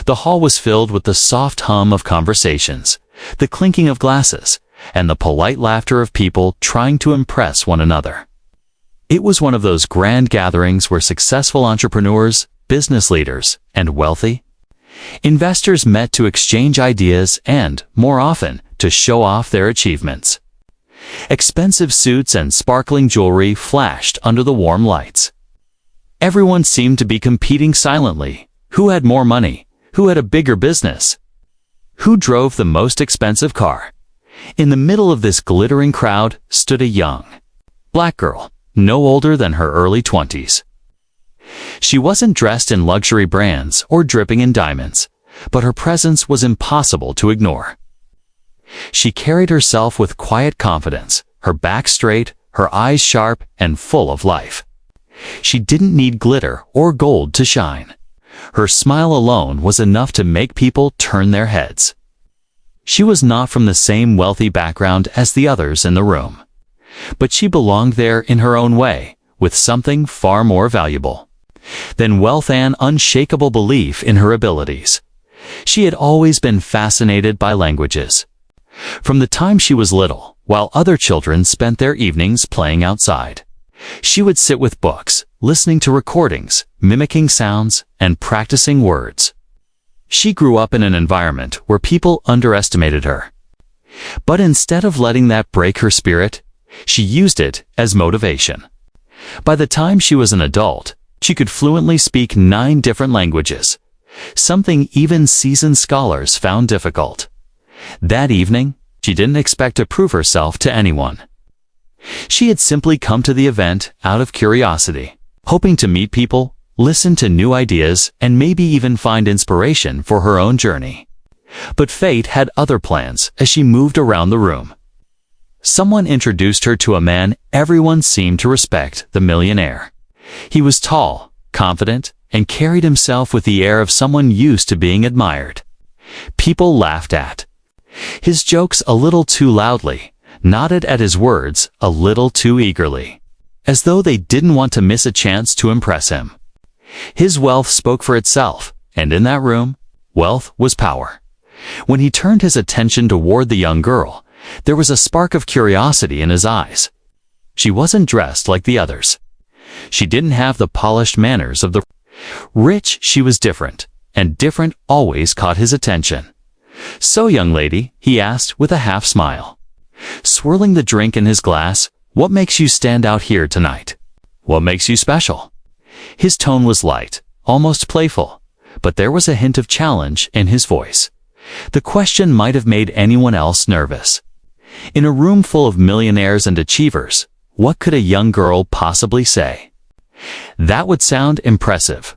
The hall was filled with the soft hum of conversations, the clinking of glasses, and the polite laughter of people trying to impress one another. It was one of those grand gatherings where successful entrepreneurs, business leaders, and wealthy investors met to exchange ideas and, more often, to show off their achievements. Expensive suits and sparkling jewelry flashed under the warm lights. Everyone seemed to be competing silently. Who had more money? Who had a bigger business? Who drove the most expensive car? In the middle of this glittering crowd stood a young black girl, no older than her early 20s. She wasn't dressed in luxury brands or dripping in diamonds, but her presence was impossible to ignore. She carried herself with quiet confidence, her back straight, her eyes sharp and full of life. She didn't need glitter or gold to shine. Her smile alone was enough to make people turn their heads. She was not from the same wealthy background as the others in the room, but she belonged there in her own way, with something far more valuable than wealth and unshakable belief in her abilities. She had always been fascinated by languages. From the time she was little, while other children spent their evenings playing outside, she would sit with books, listening to recordings, mimicking sounds, and practicing words. She grew up in an environment where people underestimated her. But instead of letting that break her spirit, she used it as motivation. By the time she was an adult, she could fluently speak 9 different languages, something even seasoned scholars found difficult. That evening, she didn't expect to prove herself to anyone. She had simply come to the event out of curiosity, hoping to meet people, listen to new ideas, and maybe even find inspiration for her own journey. But fate had other plans as she moved around the room. Someone introduced her to a man everyone seemed to respect, the millionaire. He was tall, confident, and carried himself with the air of someone used to being admired. People laughed at his jokes a little too loudly, nodded at his words a little too eagerly, as though they didn't want to miss a chance to impress him. His wealth spoke for itself, and in that room, wealth was power. When he turned his attention toward the young girl, there was a spark of curiosity in his eyes. She wasn't dressed like the others. She didn't have the polished manners of the rich. She was different, and different always caught his attention. "So, young lady," he asked with a half smile, swirling the drink in his glass, "what makes you stand out here tonight? What makes you special?" His tone was light, almost playful, but there was a hint of challenge in his voice. The question might have made anyone else nervous. In a room full of millionaires and achievers, what could a young girl possibly say that would sound impressive?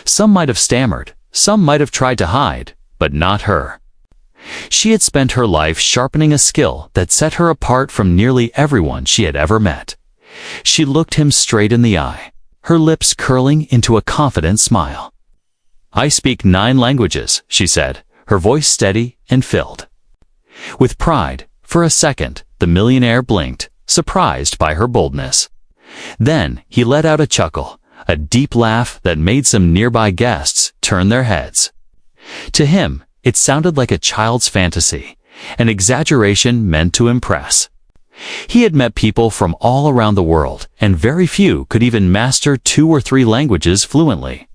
Some might have stammered, some might have tried to hide, but not her. She had spent her life sharpening a skill that set her apart from nearly everyone she had ever met. She looked him straight in the eye, her lips curling into a confident smile. "I speak 9 languages," she said, her voice steady and filled with pride. For a second, the millionaire blinked, surprised by her boldness. Then he let out a chuckle, a deep laugh that made some nearby guests turn their heads. To him, it sounded like a child's fantasy, an exaggeration meant to impress. He had met people from all around the world, and very few could even master 2 or 3 languages fluently.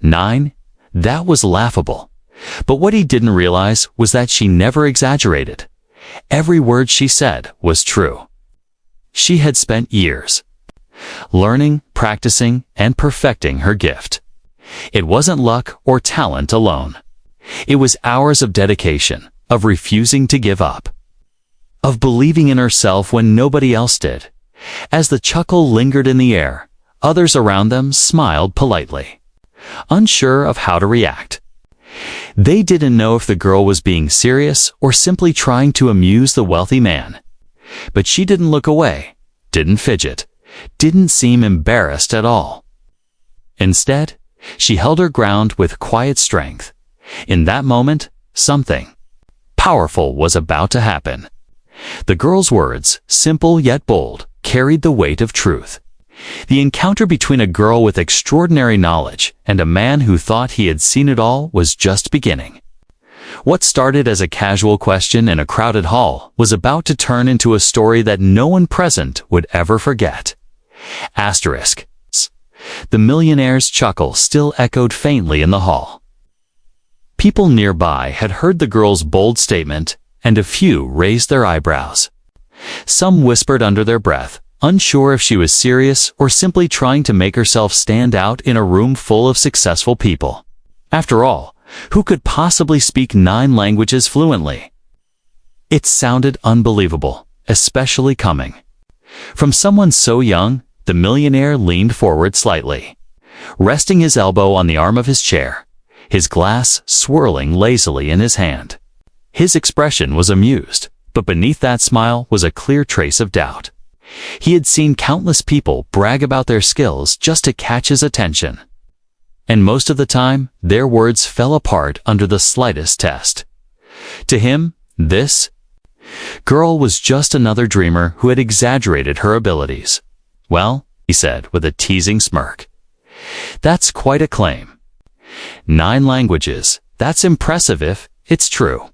9? That was laughable. But what he didn't realize was that she never exaggerated. Every word she said was true. She had spent years learning, practicing, and perfecting her gift. It wasn't luck or talent alone. It was hours of dedication, of refusing to give up, of believing in herself when nobody else did. As the chuckle lingered in the air, others around them smiled politely, unsure of how to react. They didn't know if the girl was being serious or simply trying to amuse the wealthy man. But she didn't look away, didn't fidget, didn't seem embarrassed at all. Instead, she held her ground with quiet strength. In that moment, something powerful was about to happen. The girl's words, simple yet bold, carried the weight of truth. The encounter between a girl with extraordinary knowledge and a man who thought he had seen it all was just beginning. What started as a casual question in a crowded hall was about to turn into a story that no one present would ever forget. Asterisk. The millionaire's chuckle still echoed faintly in the hall. People nearby had heard the girl's bold statement, and a few raised their eyebrows. Some whispered under their breath, unsure if she was serious or simply trying to make herself stand out in a room full of successful people. After all, who could possibly speak 9 languages fluently? It sounded unbelievable, especially coming from someone so young. The millionaire leaned forward slightly, resting his elbow on the arm of his chair, his glass swirling lazily in his hand. His expression was amused, but beneath that smile was a clear trace of doubt. He had seen countless people brag about their skills just to catch his attention. And most of the time, their words fell apart under the slightest test. To him, this girl was just another dreamer who had exaggerated her abilities. "Well," he said with a teasing smirk, "that's quite a claim. 9 languages, that's impressive if it's true."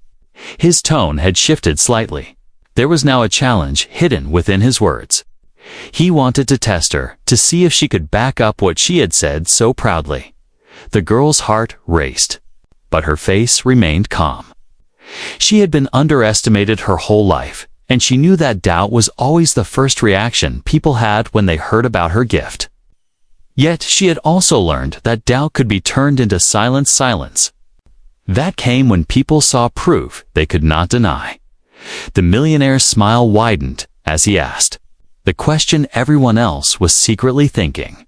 His tone had shifted slightly. There was now a challenge hidden within his words. He wanted to test her, to see if she could back up what she had said so proudly. The girl's heart raced, but her face remained calm. She had been underestimated her whole life, and she knew that doubt was always the first reaction people had when they heard about her gift. Yet she had also learned that doubt could be turned into silence. That came when people saw proof they could not deny. The millionaire's smile widened as he asked the question everyone else was secretly thinking.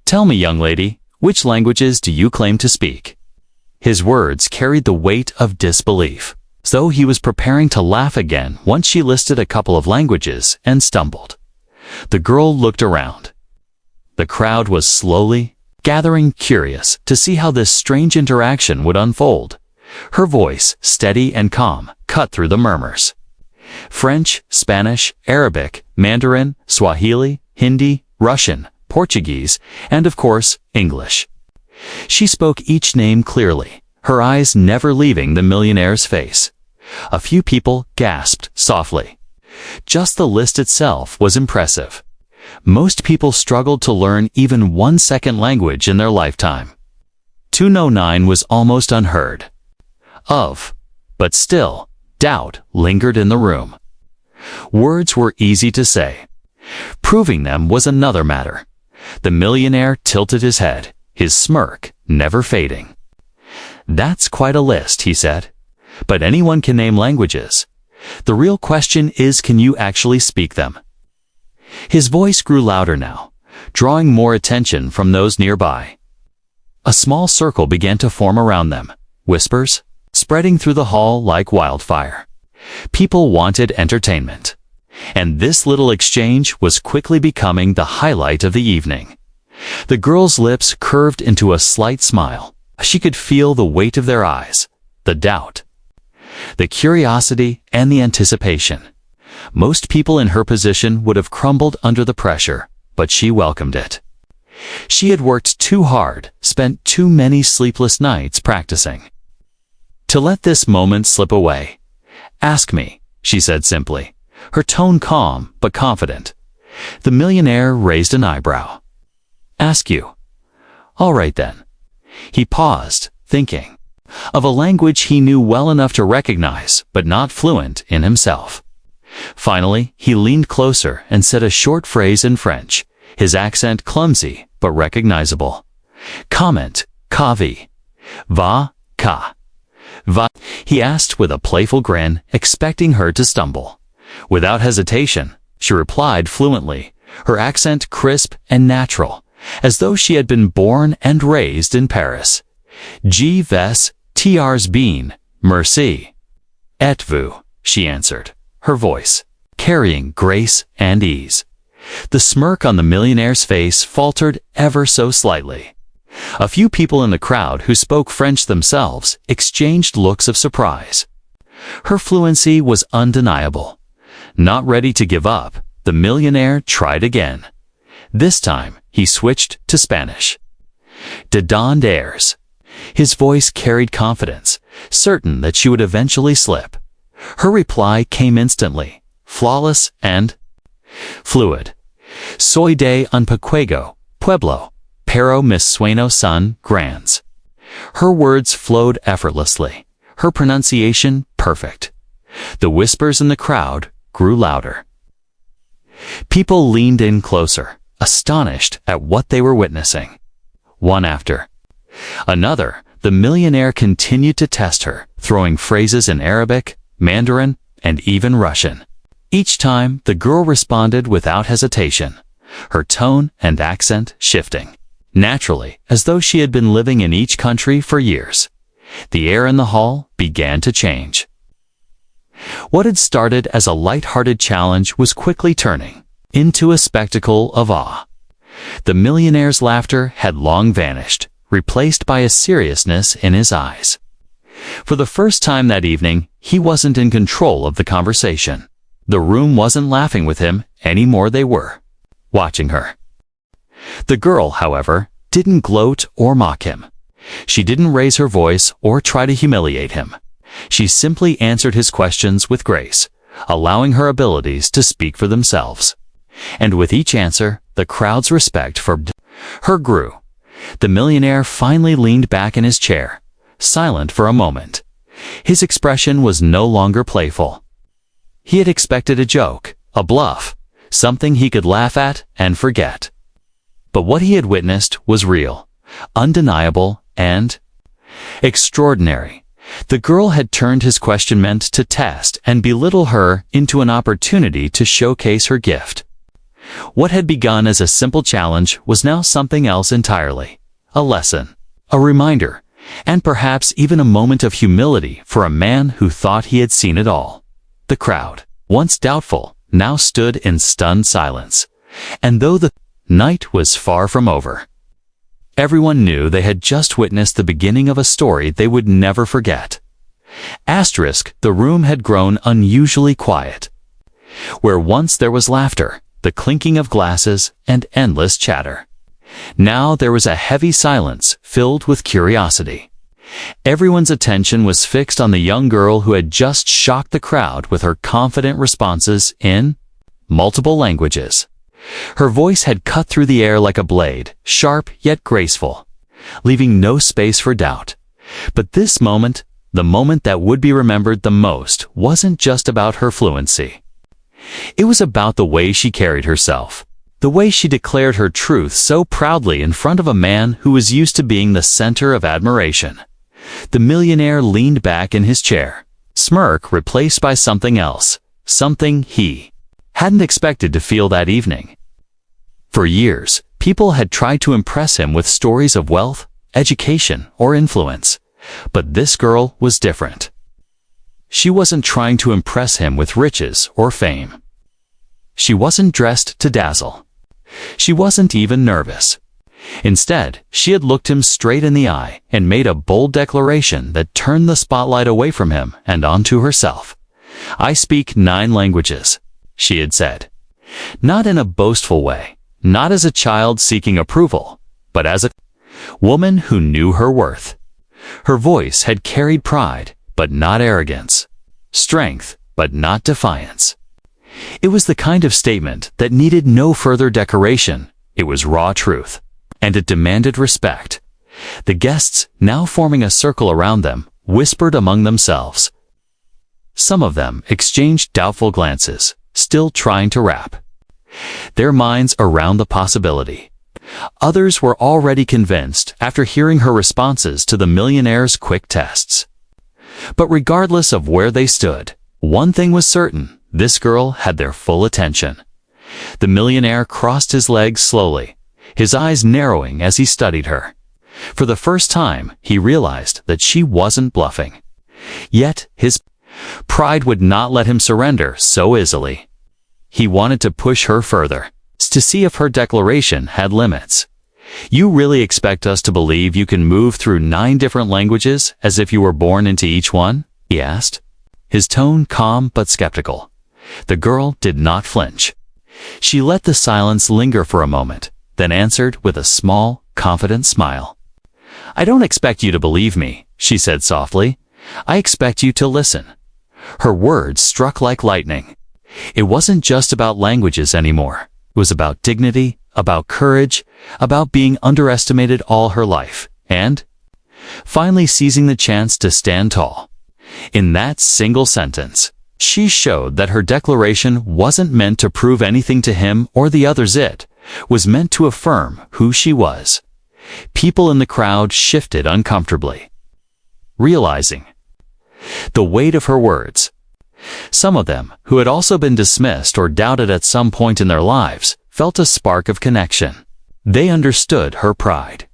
"Tell me, young lady, which languages do you claim to speak?" His words carried the weight of disbelief, as though he was preparing to laugh again once she listed a couple of languages and stumbled. The girl looked around. The crowd was slowly gathering, curious to see how this strange interaction would unfold. Her voice, steady and calm, cut through the murmurs. French, Spanish, Arabic, Mandarin, Swahili, Hindi, Russian, Portuguese, and of course, English. She spoke each name clearly, her eyes never leaving the millionaire's face. A few people gasped softly. Just the list itself was impressive. Most people struggled to learn even 1 second language in their lifetime. 209 was almost unheard of, but still, doubt lingered in the room. Words were easy to say. Proving them was another matter. The millionaire tilted his head, his smirk never fading. "That's quite a list," he said. "But anyone can name languages. The real question is, can you actually speak them?" His voice grew louder now, drawing more attention from those nearby. A small circle began to form around them, whispers spreading through the hall like wildfire. People wanted entertainment, and this little exchange was quickly becoming the highlight of the evening. The girl's lips curved into a slight smile. She could feel the weight of their eyes, the doubt, the curiosity, and the anticipation. Most people in her position would have crumbled under the pressure, but she welcomed it. She had worked too hard, spent too many sleepless nights practicing to let this moment slip away. "Ask me," she said simply, her tone calm but confident. The millionaire raised an eyebrow. "Ask you. All right then." He paused, thinking of a language he knew well enough to recognize, but not fluent in himself. Finally, he leaned closer and said a short phrase in French, his accent clumsy but recognizable. "Comment, ka vie? Va, ka? Va?" he asked with a playful grin, expecting her to stumble. Without hesitation, she replied fluently, her accent crisp and natural, as though she had been born and raised in Paris. "Je vais trs bien, merci. Et vous?" she answered, her voice carrying grace and ease. The smirk on the millionaire's face faltered ever so slightly. A few people in the crowd who spoke French themselves exchanged looks of surprise. Her fluency was undeniable. Not ready to give up, the millionaire tried again. This time, he switched to Spanish. ¿De dónde eres? His voice carried confidence, certain that she would eventually slip. Her reply came instantly, flawless and fluid. Soy de un pequeño pueblo, pero mi sueños son grandes. Her words flowed effortlessly, her pronunciation perfect. The whispers in the crowd grew louder. People leaned in closer, astonished at what they were witnessing. One after another, the millionaire continued to test her, throwing phrases in Arabic, Mandarin, and even Russian. Each time, the girl responded without hesitation, her tone and accent shifting, naturally, as though she had been living in each country for years. The air in the hall began to change. What had started as a light-hearted challenge was quickly turning into a spectacle of awe. The millionaire's laughter had long vanished, replaced by a seriousness in his eyes. For the first time that evening, he wasn't in control of the conversation. The room wasn't laughing with him any more, they were watching her. The girl, however, didn't gloat or mock him. She didn't raise her voice or try to humiliate him. She simply answered his questions with grace, allowing her abilities to speak for themselves. And with each answer, the crowd's respect for her grew. The millionaire finally leaned back in his chair, silent for a moment. His expression was no longer playful. He had expected a joke, a bluff, something he could laugh at and forget. But what he had witnessed was real, undeniable, and extraordinary. The girl had turned his question meant to test and belittle her into an opportunity to showcase her gift. What had begun as a simple challenge was now something else entirely. A lesson, a reminder, and perhaps even a moment of humility for a man who thought he had seen it all. The crowd, once doubtful, now stood in stunned silence. And though the night was far from over, everyone knew they had just witnessed the beginning of a story they would never forget. The room had grown unusually quiet. Where once there was laughter, the clinking of glasses, and endless chatter, now there was a heavy silence filled with curiosity. Everyone's attention was fixed on the young girl who had just shocked the crowd with her confident responses in multiple languages. Her voice had cut through the air like a blade, sharp yet graceful, leaving no space for doubt. But this moment, the moment that would be remembered the most, wasn't just about her fluency. It was about the way she carried herself, the way she declared her truth so proudly in front of a man who was used to being the center of admiration. The millionaire leaned back in his chair, smirk replaced by something else, something he hadn't expected to feel that evening. For years, people had tried to impress him with stories of wealth, education, or influence. But this girl was different. She wasn't trying to impress him with riches or fame. She wasn't dressed to dazzle. She wasn't even nervous. Instead, she had looked him straight in the eye and made a bold declaration that turned the spotlight away from him and onto herself. "I speak 9 languages," she had said. Not in a boastful way, not as a child seeking approval, but as a woman who knew her worth. Her voice had carried pride, but not arrogance. Strength, but not defiance. It was the kind of statement that needed no further decoration. It was raw truth. And it demanded respect. The guests, now forming a circle around them, whispered among themselves. Some of them exchanged doubtful glances, still trying to wrap their minds around the possibility. Others were already convinced after hearing her responses to the millionaire's quick tests. But regardless of where they stood, one thing was certain: this girl had their full attention. The millionaire crossed his legs slowly, his eyes narrowing as he studied her. For the first time, he realized that she wasn't bluffing. Yet, his pride would not let him surrender so easily. He wanted to push her further, to see if her declaration had limits. "You really expect us to believe you can move through 9 different languages as if you were born into each one?" he asked, his tone calm but skeptical. The girl did not flinch. She let the silence linger for a moment, then answered with a small, confident smile. "I don't expect you to believe me," she said softly. "I expect you to listen." Her words struck like lightning. It wasn't just about languages anymore. It was about dignity, about courage, about being underestimated all her life, and finally seizing the chance to stand tall. In that single sentence, she showed that her declaration wasn't meant to prove anything to him or the others. It was meant to affirm who she was. People in the crowd shifted uncomfortably, realizing the weight of her words. Some of them, who had also been dismissed or doubted at some point in their lives, felt a spark of connection. They understood her pride.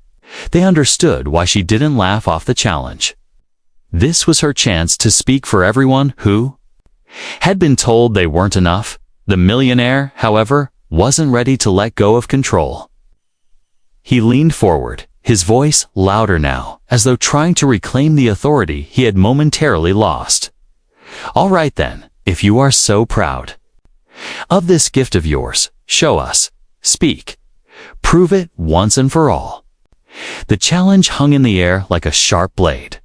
They understood why she didn't laugh off the challenge. This was her chance to speak for everyone who had been told they weren't enough. The millionaire, however, wasn't ready to let go of control. He leaned forward, his voice louder now, as though trying to reclaim the authority he had momentarily lost. "All right then, if you are so proud of this gift of yours, show us. Speak. Prove it once and for all." The challenge hung in the air like a sharp blade.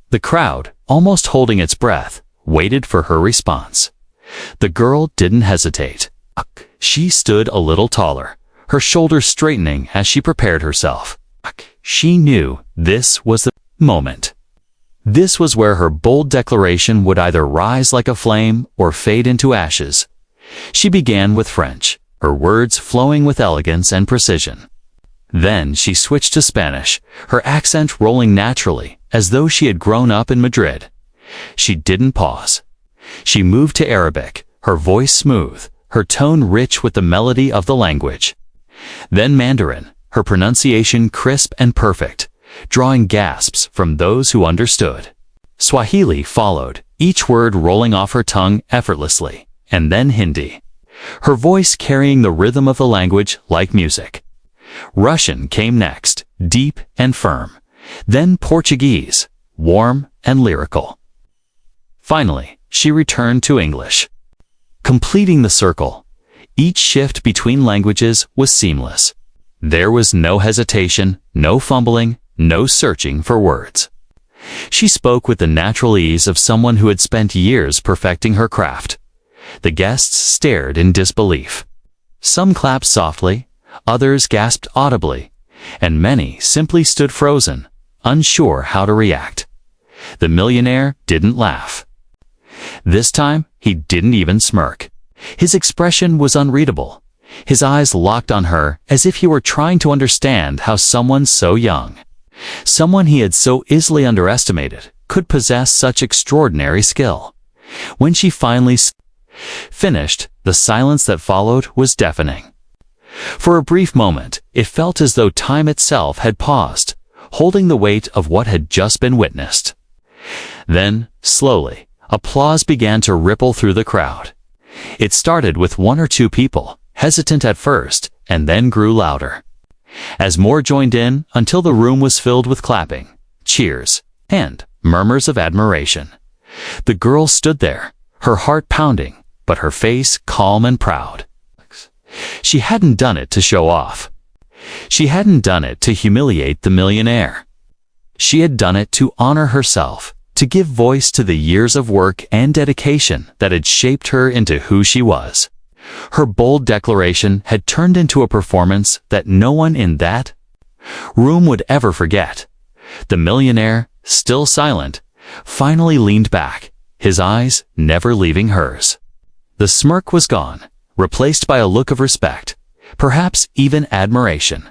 The crowd, almost holding its breath, waited for her response. The girl didn't hesitate. She stood a little taller, her shoulders straightening as she prepared herself. She knew this was the moment. This was where her bold declaration would either rise like a flame or fade into ashes. She began with French, her words flowing with elegance and precision. Then she switched to Spanish, her accent rolling naturally, as though she had grown up in Madrid. She didn't pause. She moved to Arabic, her voice smooth, her tone rich with the melody of the language. Then Mandarin, her pronunciation crisp and perfect, drawing gasps from those who understood. Swahili followed, each word rolling off her tongue effortlessly, and then Hindi, her voice carrying the rhythm of the language like music. Russian came next, deep and firm, then Portuguese, warm and lyrical. Finally, she returned to English, completing the circle. Each shift between languages was seamless. There was no hesitation, no fumbling, no searching for words. She spoke with the natural ease of someone who had spent years perfecting her craft. The guests stared in disbelief. Some clapped softly, others gasped audibly, and many simply stood frozen, unsure how to react. The millionaire didn't laugh. This time, he didn't even smirk. His expression was unreadable. His eyes locked on her as if he were trying to understand how someone so young, someone he had so easily underestimated, could possess such extraordinary skill. When she finally finished, the silence that followed was deafening. For a brief moment, it felt as though time itself had paused, holding the weight of what had just been witnessed. Then, slowly, applause began to ripple through the crowd. It started with one or two people, hesitant at first, and then grew louder, as more joined in until the room was filled with clapping, cheers, and murmurs of admiration. The girl stood there, her heart pounding, but her face calm and proud. She hadn't done it to show off. She hadn't done it to humiliate the millionaire. She had done it to honor herself, to give voice to the years of work and dedication that had shaped her into who she was. Her bold declaration had turned into a performance that no one in that room would ever forget. The millionaire, still silent, finally leaned back, his eyes never leaving hers. The smirk was gone, replaced by a look of respect, perhaps even admiration.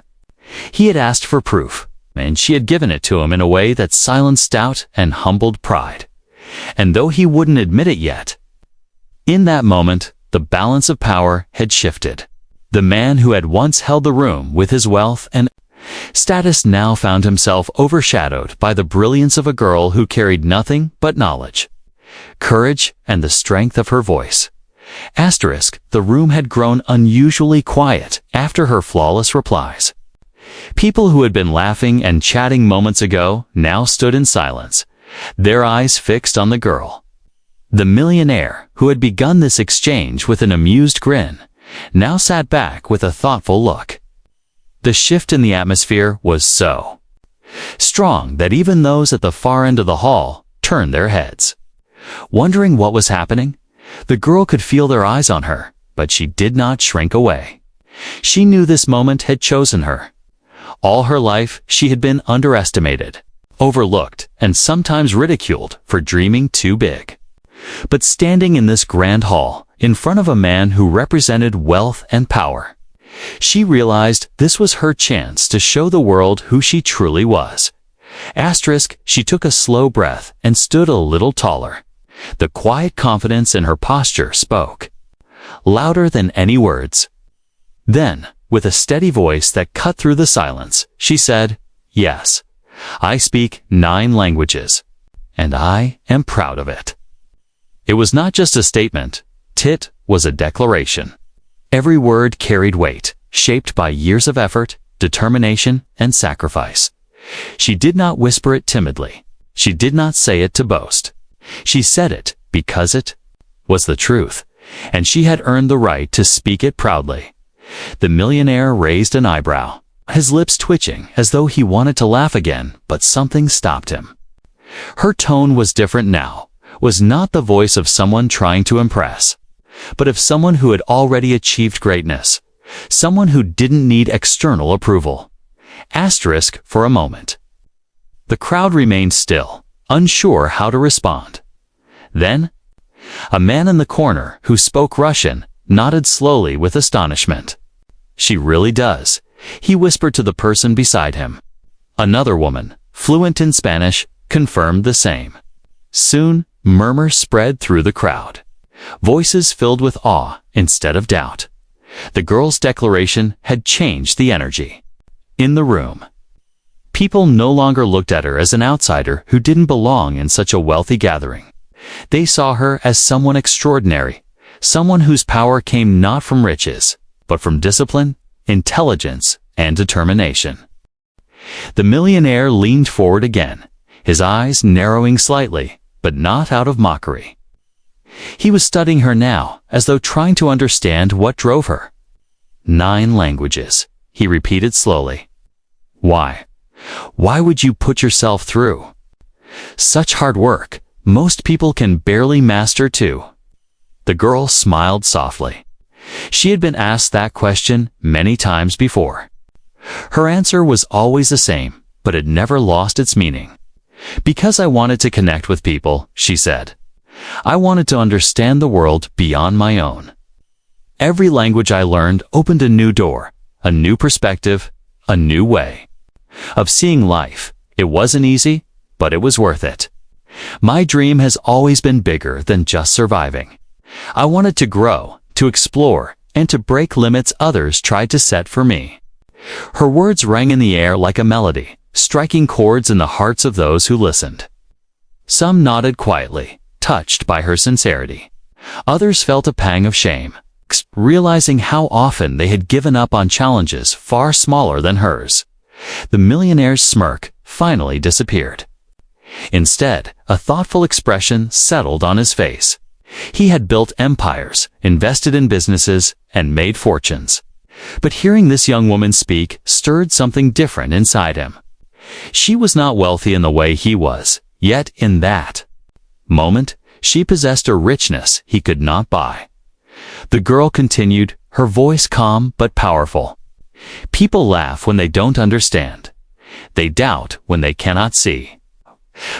He had asked for proof, and she had given it to him in a way that silenced doubt and humbled pride. And though he wouldn't admit it yet, in that moment, the balance of power had shifted. The man who had once held the room with his wealth and status now found himself overshadowed by the brilliance of a girl who carried nothing but knowledge, courage, and the strength of her voice. The room had grown unusually quiet after her flawless replies. People who had been laughing and chatting moments ago now stood in silence, their eyes fixed on the girl. The millionaire, who had begun this exchange with an amused grin, now sat back with a thoughtful look. The shift in the atmosphere was so strong that even those at the far end of the hall turned their heads. Wondering what was happening, the girl could feel their eyes on her, but she did not shrink away. She knew this moment had chosen her. All her life she had been underestimated, overlooked, and sometimes ridiculed for dreaming too big. But standing in this grand hall, in front of a man who represented wealth and power, she realized this was her chance to show the world who she truly was. She took a slow breath and stood a little taller. The quiet confidence in her posture spoke louder than any words. Then, with a steady voice that cut through the silence, she said, "Yes, I speak 9 languages, and I am proud of it." It was not just a statement, it was a declaration. Every word carried weight, shaped by years of effort, determination, and sacrifice. She did not whisper it timidly. She did not say it to boast. She said it because it was the truth, and she had earned the right to speak it proudly. The millionaire raised an eyebrow, his lips twitching as though he wanted to laugh again, but something stopped him. Her tone was different now, was not the voice of someone trying to impress, but of someone who had already achieved greatness, someone who didn't need external approval. For a moment. The crowd remained still, unsure how to respond. Then, a man in the corner who spoke Russian nodded slowly with astonishment. "She really does," he whispered to the person beside him. Another woman, fluent in Spanish, confirmed the same. Soon, murmurs spread through the crowd. Voices filled with awe instead of doubt. The girl's declaration had changed the energy in the room. People no longer looked at her as an outsider who didn't belong in such a wealthy gathering. They saw her as someone extraordinary, someone whose power came not from riches, but from discipline, intelligence, and determination. The millionaire leaned forward again, his eyes narrowing slightly, but not out of mockery. He was studying her now, as though trying to understand what drove her. 9 languages, he repeated slowly. Why? Why would you put yourself through such hard work? Most people can barely master 2. The girl smiled softly. She had been asked that question many times before. Her answer was always the same, but it never lost its meaning. "Because I wanted to connect with people," she said. "I wanted to understand the world beyond my own. Every language I learned opened a new door, a new perspective, a new way of seeing life. It wasn't easy, but it was worth it. My dream has always been bigger than just surviving. I wanted to grow, to explore, and to break limits others tried to set for me." Her words rang in the air like a melody, striking chords in the hearts of those who listened. Some nodded quietly, touched by her sincerity. Others felt a pang of shame, realizing how often they had given up on challenges far smaller than hers. The millionaire's smirk finally disappeared. Instead, a thoughtful expression settled on his face. He had built empires, invested in businesses, and made fortunes. But hearing this young woman speak stirred something different inside him. She was not wealthy in the way he was, yet in that moment, she possessed a richness he could not buy. The girl continued, her voice calm but powerful. "People laugh when they don't understand. They doubt when they cannot see.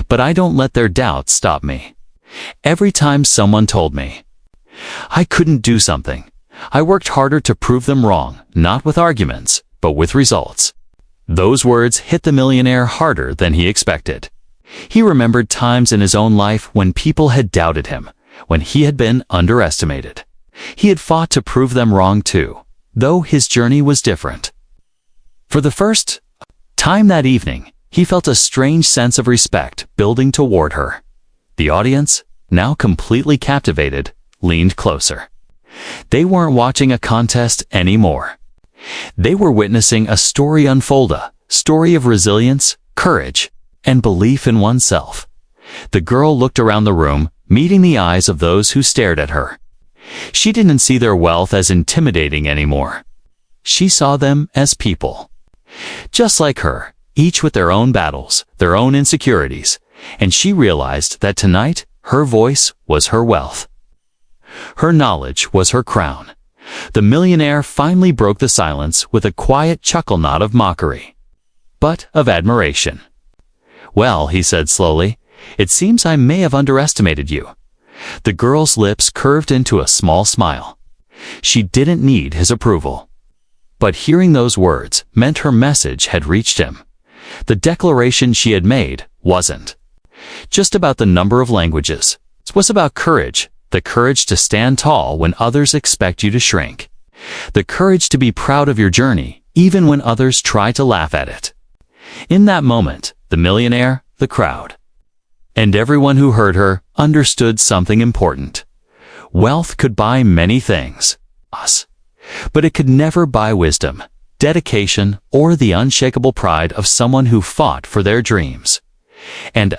But I don't let their doubts stop me. Every time someone told me I couldn't do something, I worked harder to prove them wrong, not with arguments, but with results." Those words hit the millionaire harder than he expected. He remembered times in his own life when people had doubted him, when he had been underestimated. He had fought to prove them wrong too, though his journey was different. For the first time that evening, he felt a strange sense of respect building toward her. The audience, now completely captivated, leaned closer. They weren't watching a contest anymore. They were witnessing a story unfold, a story of resilience, courage, and belief in oneself. The girl looked around the room, meeting the eyes of those who stared at her. She didn't see their wealth as intimidating anymore. She saw them as people. Just like her, each with their own battles, their own insecurities, and she realized that tonight her voice was her wealth. Her knowledge was her crown. The millionaire finally broke the silence with a quiet chuckle, not of mockery, but of admiration. "Well," he said slowly, "it seems I may have underestimated you." The girl's lips curved into a small smile. She didn't need his approval. But hearing those words meant her message had reached him. The declaration she had made wasn't just about the number of languages. It was about courage, the courage to stand tall when others expect you to shrink, the courage to be proud of your journey even when others try to laugh at it. In that moment, the millionaire, the crowd, and everyone who heard her understood something important. Wealth could buy many things, but it could never buy wisdom, dedication, or the unshakable pride of someone who fought for their dreams. And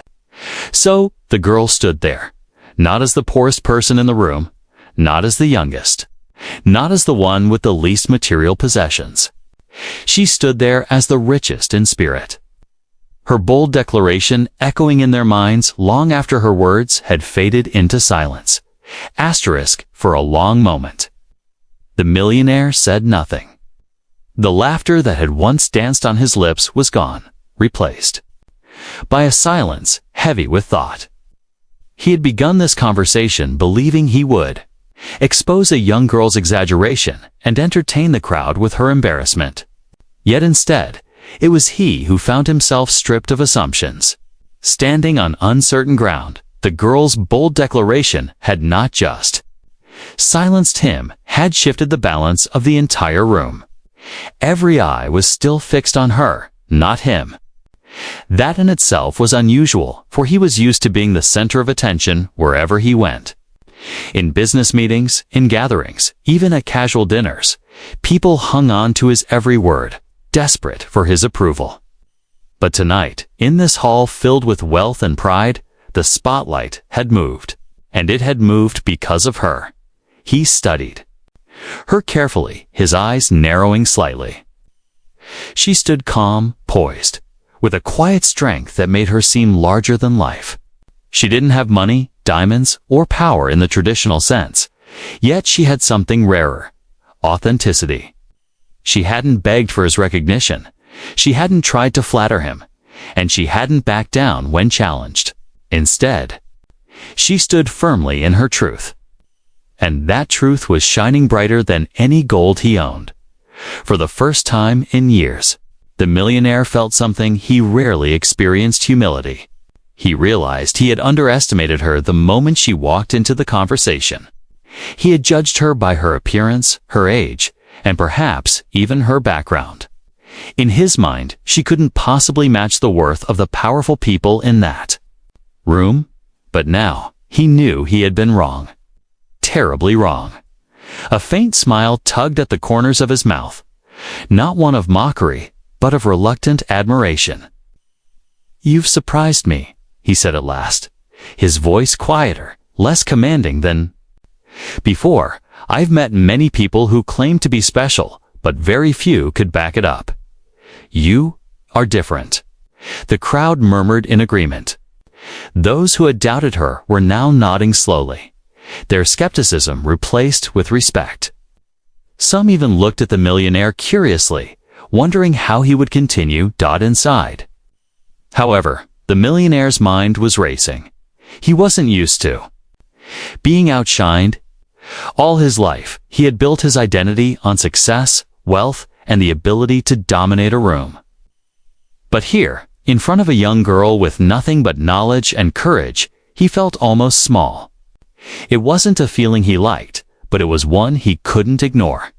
so the girl stood there, not as the poorest person in the room, not as the youngest, not as the one with the least material possessions. She stood there as the richest in spirit. Her bold declaration echoing in their minds long after her words had faded into silence. For a long moment. The millionaire said nothing. The laughter that had once danced on his lips was gone, replaced by a silence heavy with thought. He had begun this conversation believing he would expose a young girl's exaggeration and entertain the crowd with her embarrassment. Yet instead, it was he who found himself stripped of assumptions. Standing on uncertain ground, the girl's bold declaration had not just silenced him, had shifted the balance of the entire room. Every eye was still fixed on her, not him. That in itself was unusual, for he was used to being the center of attention wherever he went. In business meetings, in gatherings, even at casual dinners, people hung on to his every word, desperate for his approval. But tonight, in this hall filled with wealth and pride, the spotlight had moved, and it had moved because of her. He studied her carefully, his eyes narrowing slightly. She stood calm, poised, with a quiet strength that made her seem larger than life. She didn't have money, diamonds, or power in the traditional sense, yet she had something rarer: authenticity. She hadn't begged for his recognition, she hadn't tried to flatter him, and she hadn't backed down when challenged. Instead, she stood firmly in her truth. And that truth was shining brighter than any gold he owned. For the first time in years, the millionaire felt something he rarely experienced: humility. He realized he had underestimated her the moment she walked into the conversation. He had judged her by her appearance, her age, and perhaps even her background. In his mind, she couldn't possibly match the worth of the powerful people in that room, but now he knew he had been wrong. Terribly wrong. A faint smile tugged at the corners of his mouth, not one of mockery, but of reluctant admiration. "You've surprised me," he said at last, his voice quieter, less commanding than before. "I've met many people who claimed to be special, but very few could back it up. You are different." The crowd murmured in agreement. Those who had doubted her were now nodding slowly, their skepticism replaced with respect. Some even looked at the millionaire curiously, wondering how he would continue. Inside, however, the millionaire's mind was racing. He wasn't used to being outshined. All his life, he had built his identity on success, wealth, and the ability to dominate a room. But here, in front of a young girl with nothing but knowledge and courage, he felt almost small. It wasn't a feeling he liked, but it was one he couldn't ignore.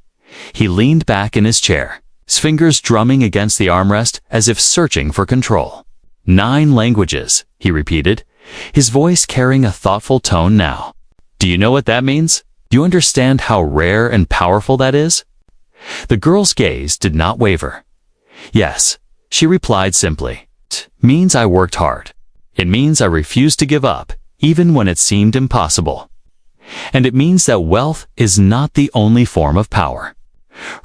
He leaned back in his chair, his fingers drumming against the armrest as if searching for control. 9 languages, he repeated, his voice carrying a thoughtful tone now. "Do you know what that means? Do you understand how rare and powerful that is?" The girl's gaze did not waver. "Yes," she replied simply. "It means I worked hard. It means I refused to give up, even when it seemed impossible." And it means that wealth is not the only form of power.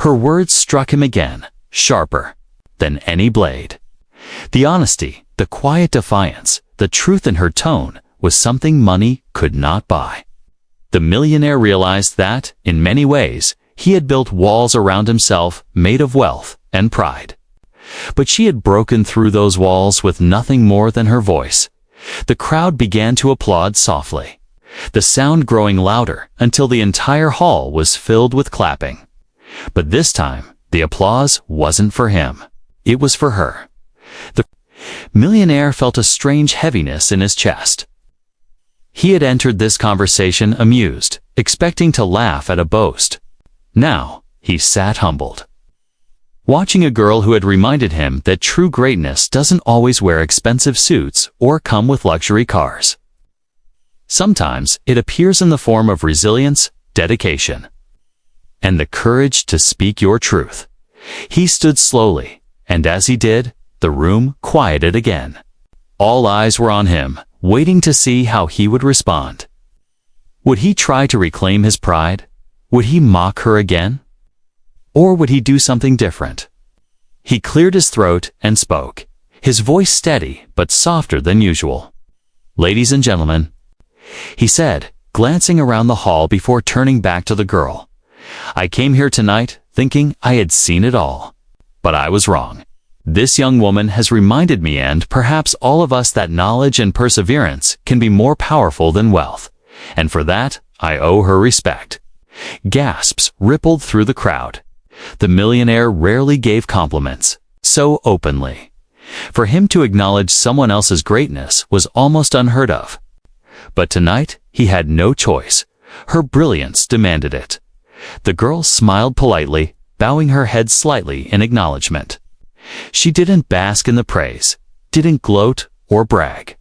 Her words struck him again, sharper than any blade. The honesty, the quiet defiance, the truth in her tone was something money could not buy. The millionaire realized that, in many ways, he had built walls around himself made of wealth and pride. But she had broken through those walls with nothing more than her voice. The crowd began to applaud softly, the sound growing louder until the entire hall was filled with clapping. But this time, the applause wasn't for him. It was for her. The millionaire felt a strange heaviness in his chest. He had entered this conversation amused, expecting to laugh at a boast. Now, he sat humbled, watching a girl who had reminded him that true greatness doesn't always wear expensive suits or come with luxury cars. Sometimes it appears in the form of resilience, dedication, and the courage to speak your truth. He stood slowly, and as he did, the room quieted again. All eyes were on him, waiting to see how he would respond. Would he try to reclaim his pride? Would he mock her again? Or would he do something different? He cleared his throat and spoke, his voice steady but softer than usual. "Ladies and gentlemen," he said, glancing around the hall before turning back to the girl, "I came here tonight thinking I had seen it all. But I was wrong. This young woman has reminded me, and perhaps all of us, that knowledge and perseverance can be more powerful than wealth. And for that, I owe her respect." Gasps rippled through the crowd. The millionaire rarely gave compliments so openly. For him to acknowledge someone else's greatness was almost unheard of. But tonight, he had no choice. Her brilliance demanded it. The girl smiled politely, bowing her head slightly in acknowledgement. She didn't bask in the praise, didn't gloat or brag.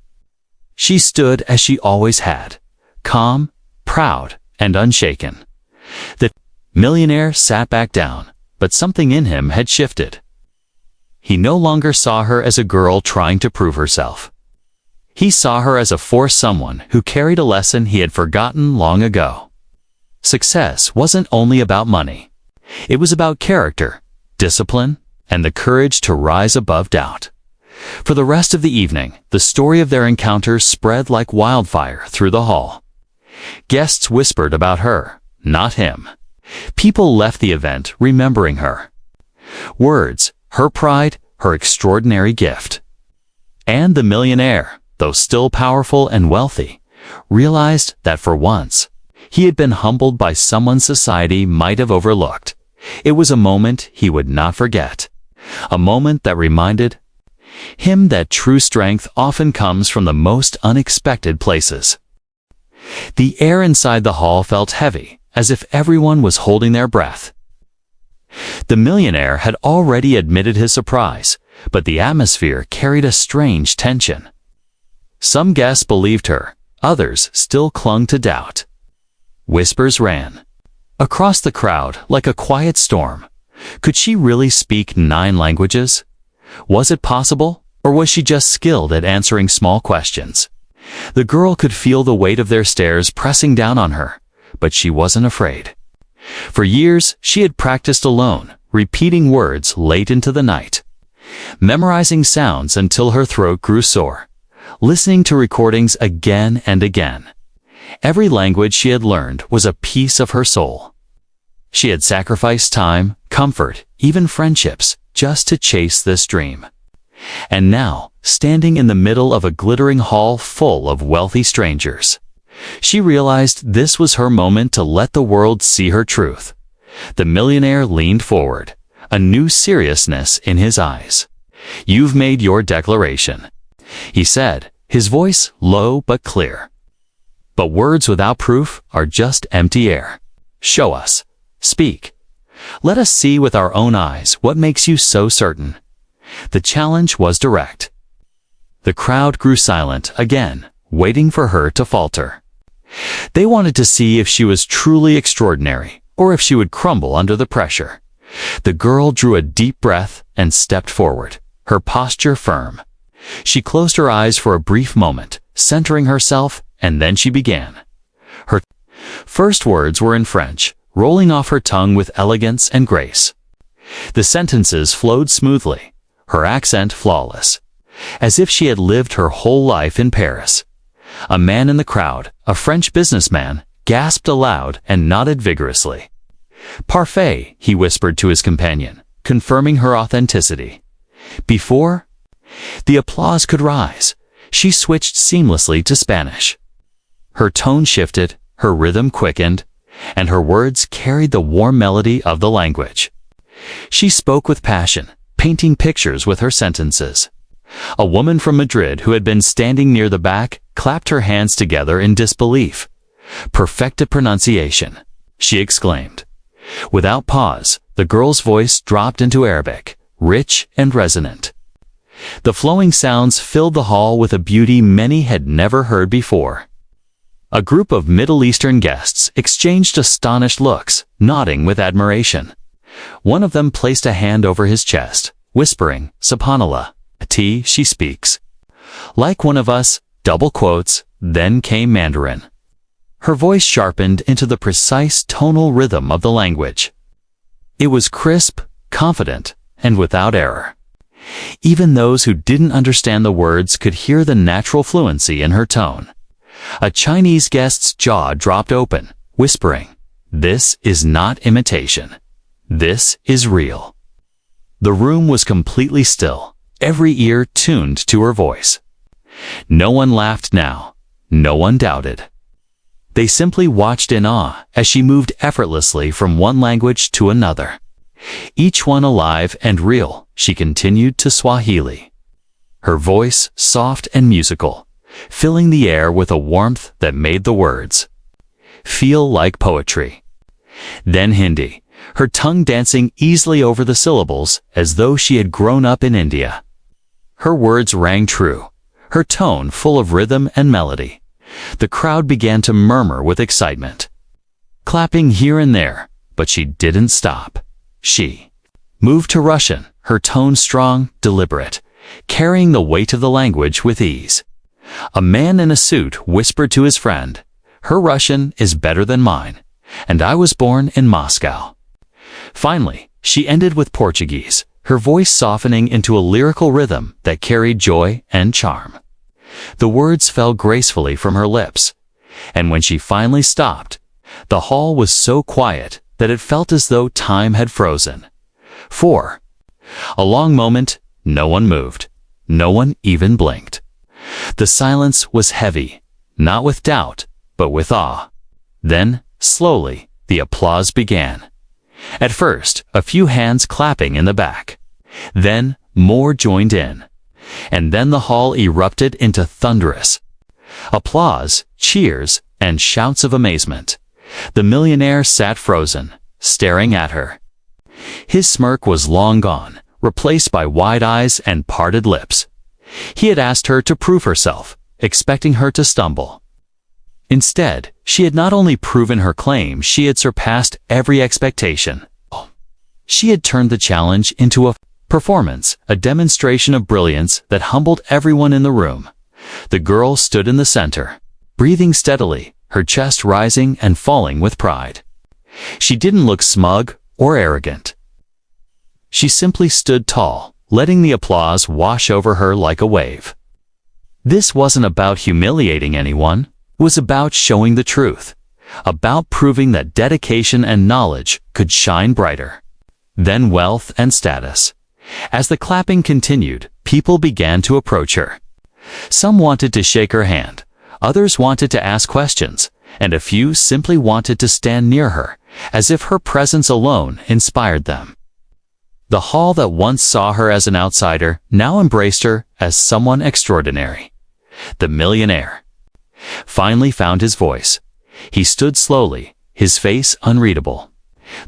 She stood as she always had, calm, proud, and unshaken. The millionaire sat back down, but something in him had shifted. He no longer saw her as a girl trying to prove herself. He saw her as a force, someone who carried a lesson he had forgotten long ago. Success wasn't only about money. It was about character, discipline, and the courage to rise above doubt. For the rest of the evening, the story of their encounter spread like wildfire through the hall. Guests whispered about her, not him. People left the event remembering her words, her pride, her extraordinary gift. And the millionaire, though still powerful and wealthy, realized that for once, he had been humbled by someone society might have overlooked. It was a moment he would not forget. A moment that reminded him that true strength often comes from the most unexpected places. The air inside the hall felt heavy, as if everyone was holding their breath. The millionaire had already admitted his surprise, but the atmosphere carried a strange tension. Some guests believed her, others still clung to doubt. Whispers ran across the crowd like a quiet storm. Could she really speak 9 languages? Was it possible, or was she just skilled at answering small questions? The girl could feel the weight of their stares pressing down on her, but she wasn't afraid. For years, she had practiced alone, repeating words late into the night, memorizing sounds until her throat grew sore, listening to recordings again and again. Every language she had learned was a piece of her soul. She had sacrificed time, comfort, even friendships, just to chase this dream. And now, standing in the middle of a glittering hall full of wealthy strangers, she realized this was her moment to let the world see her truth. The millionaire leaned forward, a new seriousness in his eyes. "You've made your declaration," he said, his voice low but clear. "But words without proof are just empty air. Show us. Speak. Let us see with our own eyes what makes you so certain." The challenge was direct. The crowd grew silent again, waiting for her to falter. They wanted to see if she was truly extraordinary, or if she would crumble under the pressure. The girl drew a deep breath and stepped forward, her posture firm. She closed her eyes for a brief moment, centering herself, and then she began. Her First words were in French, rolling off her tongue with elegance and grace. The sentences flowed smoothly, her accent flawless, as if she had lived her whole life in Paris. A man in the crowd, a French businessman, gasped aloud and nodded vigorously. "Parfait," he whispered to his companion, confirming her authenticity. Before the applause could rise, she switched seamlessly to Spanish. Her tone shifted, her rhythm quickened, and her words carried the warm melody of the language. She spoke with passion, painting pictures with her sentences. A woman from Madrid who had been standing near the back clapped her hands together in disbelief. "Perfecta pronunciation," she exclaimed. Without pause, the girl's voice dropped into Arabic, rich and resonant. The flowing sounds filled the hall with a beauty many had never heard before. A group of Middle Eastern guests exchanged astonished looks, nodding with admiration. One of them placed a hand over his chest, whispering, "Subhanallah, she speaks like one of us," double quotes, then came Mandarin. Her voice sharpened into the precise tonal rhythm of the language. It was crisp, confident, and without error. Even those who didn't understand the words could hear the natural fluency in her tone. A Chinese guest's jaw dropped open, whispering, "This is not imitation. This is real." The room was completely still, every ear tuned to her voice. No one laughed now, no one doubted. They simply watched in awe as she moved effortlessly from one language to another. Each one alive and real, she continued to Swahili. Her voice soft and musical, filling the air with a warmth that made the words feel like poetry. Then Hindi, her tongue dancing easily over the syllables as though she had grown up in India. Her words rang true, her tone full of rhythm and melody. The crowd began to murmur with excitement, clapping here and there, but she didn't stop. She moved to Russian, her tone strong, deliberate, carrying the weight of the language with ease. A man in a suit whispered to his friend, "Her Russian is better than mine, and I was born in Moscow." Finally, she ended with Portuguese, her voice softening into a lyrical rhythm that carried joy and charm. The words fell gracefully from her lips, and when she finally stopped, the hall was so quiet that it felt as though time had frozen. For a long moment, no one moved, no one even blinked. The silence was heavy, not with doubt, but with awe. Then, slowly, the applause began. At first, a few hands clapping in the back. Then, more joined in. And then the hall erupted into thunderous applause, cheers, and shouts of amazement. The millionaire sat frozen, staring at her. His smirk was long gone, replaced by wide eyes and parted lips. He had asked her to prove herself, expecting her to stumble. Instead, she had not only proven her claim, she had surpassed every expectation. She had turned the challenge into a performance, a demonstration of brilliance that humbled everyone in the room. The girl stood in the center, breathing steadily, her chest rising and falling with pride. She didn't look smug or arrogant. She simply stood tall, letting the applause wash over her like a wave. This wasn't about humiliating anyone, it was about showing the truth, about proving that dedication and knowledge could shine brighter than wealth and status. As the clapping continued, people began to approach her. Some wanted to shake her hand, others wanted to ask questions, and a few simply wanted to stand near her, as if her presence alone inspired them. The hall that once saw her as an outsider now embraced her as someone extraordinary. The millionaire finally found his voice. He stood slowly, his face unreadable.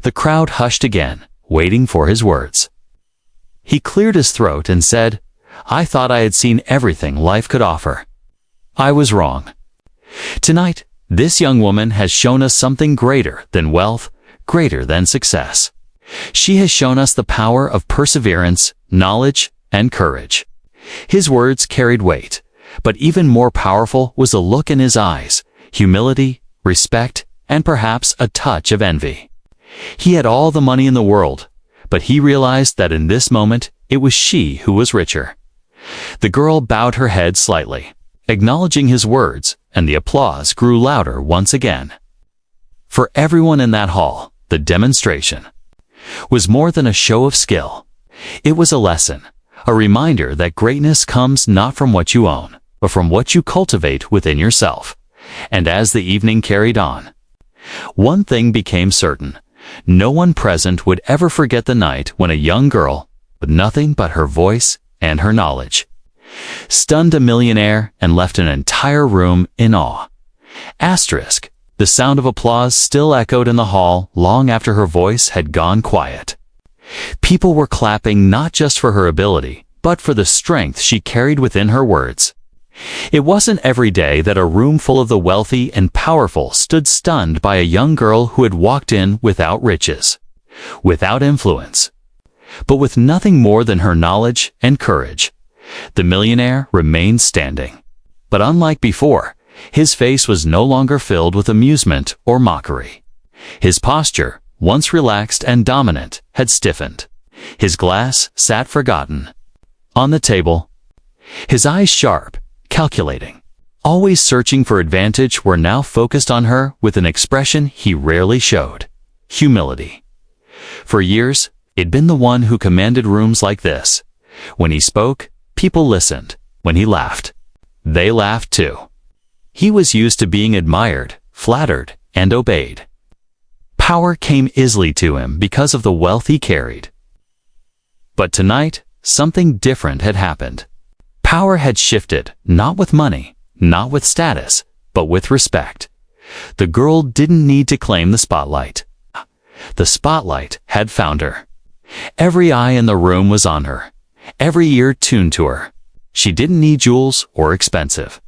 The crowd hushed again, waiting for his words. He cleared his throat and said, "I thought I had seen everything life could offer. I was wrong. Tonight, this young woman has shown us something greater than wealth, greater than success. She has shown us the power of perseverance, knowledge, and courage." His words carried weight, but even more powerful was the look in his eyes, humility, respect, and perhaps a touch of envy. He had all the money in the world, but he realized that in this moment it was she who was richer. The girl bowed her head slightly, acknowledging his words, and the applause grew louder once again. For everyone in that hall, the demonstration was more than a show of skill. It was a lesson, a reminder that greatness comes not from what you own, but from what you cultivate within yourself. And as the evening carried on, one thing became certain. No one present would ever forget the night when a young girl, with nothing but her voice and her knowledge, stunned a millionaire and left an entire room in awe. Asterisk. The sound of applause still echoed in the hall long after her voice had gone quiet. People were clapping not just for her ability, but for the strength she carried within her words. It wasn't every day that a room full of the wealthy and powerful stood stunned by a young girl who had walked in without riches, without influence, but with nothing more than her knowledge and courage. The millionaire remained standing. But unlike before, his face was no longer filled with amusement or mockery. His posture, once relaxed and dominant, had stiffened. His glass sat forgotten on the table. His eyes sharp, calculating, always searching for advantage, were now focused on her with an expression he rarely showed: humility. For years, he'd been the one who commanded rooms like this. When he spoke, people listened. When he laughed, they laughed too. He was used to being admired, flattered, and obeyed. Power came easily to him because of the wealth he carried. But tonight, something different had happened. Power had shifted, not with money, not with status, but with respect. The girl didn't need to claim the spotlight. The spotlight had found her. Every eye in the room was on her, every ear tuned to her. She didn't need jewels or expensive